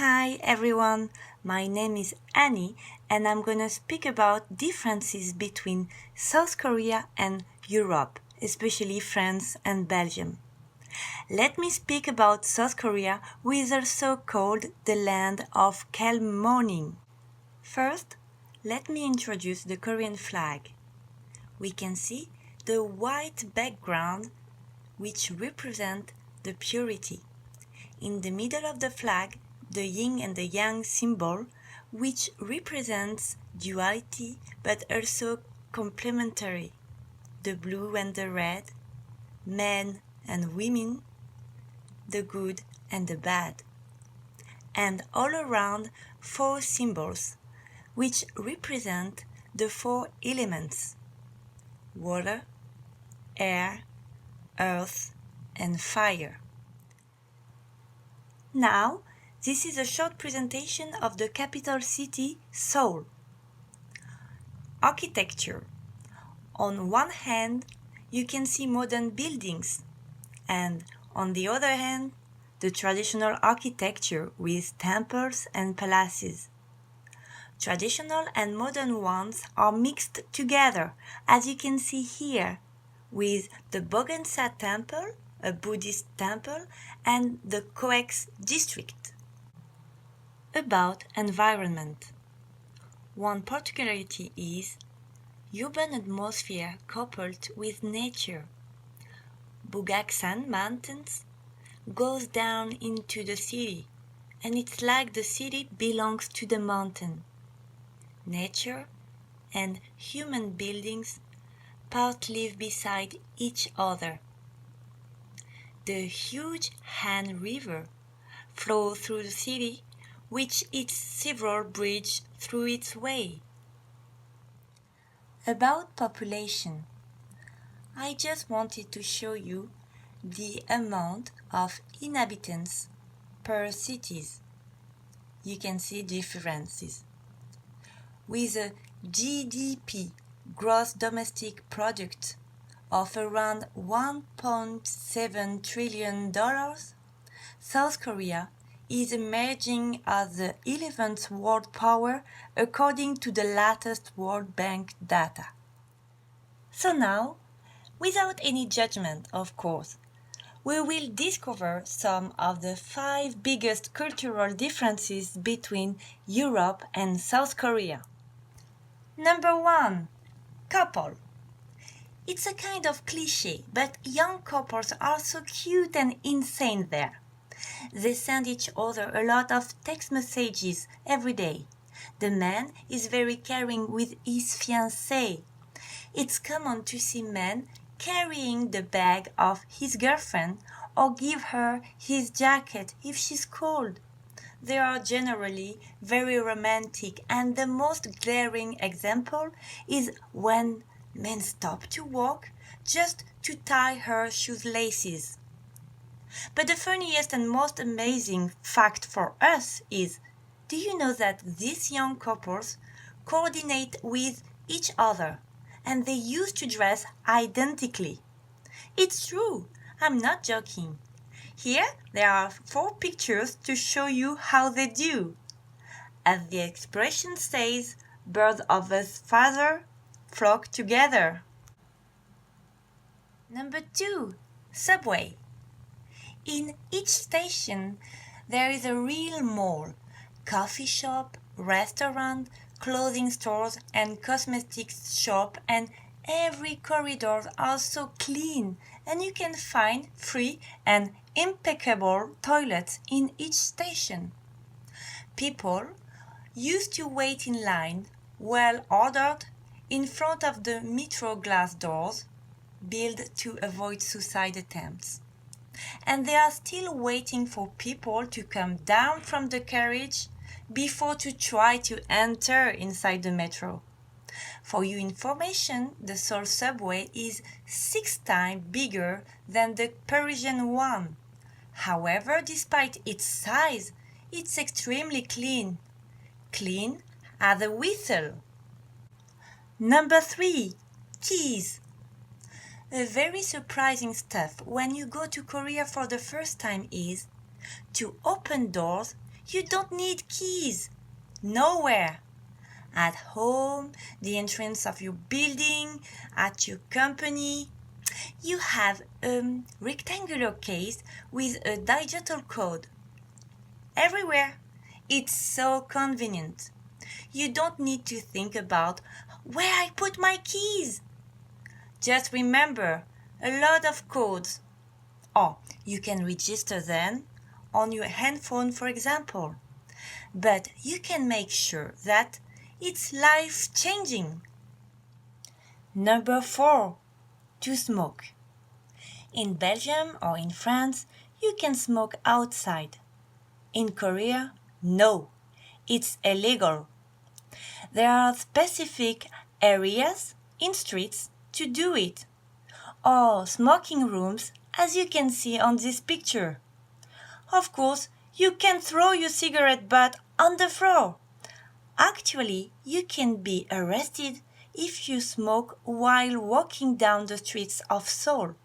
Hi everyone, my name is Annie and I'm gonna speak about differences between South Korea and Europe, especially France and Belgium. Let me speak about South Korea, who is also called the land of calm morning. First, let me introduce the Korean flag. We can see the white background which represent the purity. In the middle of the flag, the yin and the yang symbol, which represents duality but also complementary, the blue and the red, men and women, the good and the bad, and all around four symbols, which represent the four elements: water, air, earth, and fire. Now, this is a short presentation of the capital city, Seoul. Architecture. On one hand, you can see modern buildings, and on the other hand, the traditional architecture with temples and palaces. Traditional and modern ones are mixed together, as you can see here, with the Bogensha Temple, a Buddhist temple, and the Coex district. About environment. One particularity is urban atmosphere coupled with nature. Bugaksan Mountains goes down into the city, and it's like the city belongs to the mountain. Nature and human buildings part live beside each other. The huge Han River flows through the city, which its several bridges through its way. About population, I just wanted to show you the amount of inhabitants per cities. You can see differences. With a GDP, gross domestic product, of around $1.7 trillion, South Korea is emerging as the 11th world power according to the latest World Bank data. So now, without any judgment of course, we will discover some of the 5 biggest cultural differences between Europe and South Korea. Number 1. Couple. It's a kind of cliché, but young couples are so cute and insane there. They send each other a lot of text messages every day. The man is very caring with his fiancée. It's common to see men carrying the bag of his girlfriend or give her his jacket if she's cold. They are generally very romantic, and the most glaring example is when men stop to walk just to tie her shoelaces. But the funniest and most amazing fact for us is, do you know that these young couples coordinate with each other and they used to dress identically? It's true, I'm not joking. Here there are 4 pictures to show you how they do. As the expression says, birds of a feather flock together. Number 2. Subway. In each station there is a real mall, coffee shop, restaurant, clothing stores and cosmetics shop, and every corridor are so clean, and you can find free and impeccable toilets in each station. People used to wait in line, well ordered, in front of the metro glass doors, built to avoid suicide attempts. And they are still waiting for people to come down from the carriage before to try to enter inside the metro. For your information, the Seoul subway is 6 times bigger than the Parisian one. However, despite its size, it's extremely clean. Clean as a whistle. Number 3. Keys. A very surprising stuff when you go to Korea for the first time is, to open doors, You don't need keys. Nowhere. At home, the entrance of your building, at your company, you have a rectangular case with a digital code. Everywhere. It's so convenient. You don't need to think about where I put my keys. Just remember a lot of codes. Or you can register them on your handphone, for example. But you can make sure that it's life-changing. Number 4. To smoke. In Belgium or in France, you can smoke outside. In Korea, no, it's illegal. There are specific areas in streets to do it, or smoking rooms as you can see on this picture. Of course, you can throw your cigarette butt on the floor. Actually, you can be arrested if you smoke while walking down the streets of Seoul.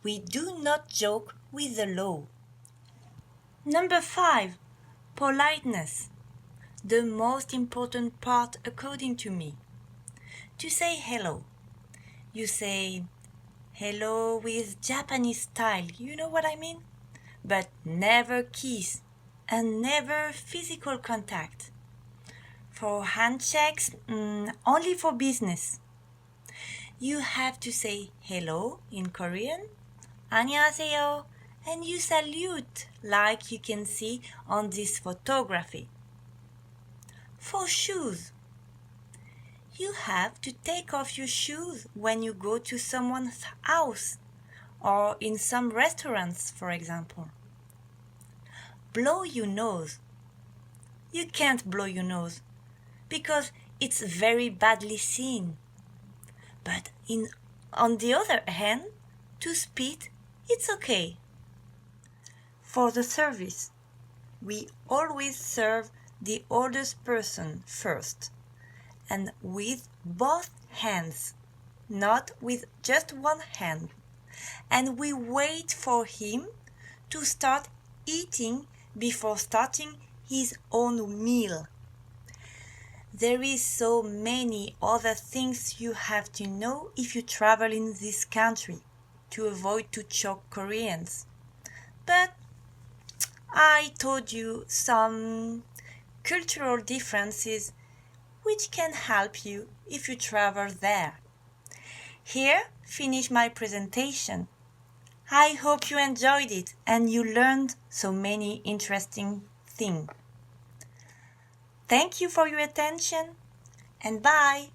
We do not joke with the law. Number 5. Politeness. The most important part according to me. To say hello. You say hello with Japanese style, you know what I mean? But never kiss and never physical contact. For handshakes, only for business. You have to say hello in Korean, 안녕하세요, and you salute like you can see on this photography. For shoes, you have to take off your shoes when you go to someone's house or in some restaurants, for example. Blow your nose. You can't blow your nose because it's very badly seen. But on the other hand, to spit, it's okay. For the service, we always serve the oldest person first, and with both hands, not with just one hand. And we wait for him to start eating before starting his own meal. There is so many other things you have to know if you travel in this country to avoid to choke Koreans. But I told you some cultural differences which can help you if you travel there. Here, finish my presentation. I hope you enjoyed it and you learned so many interesting things. Thank you for your attention and bye!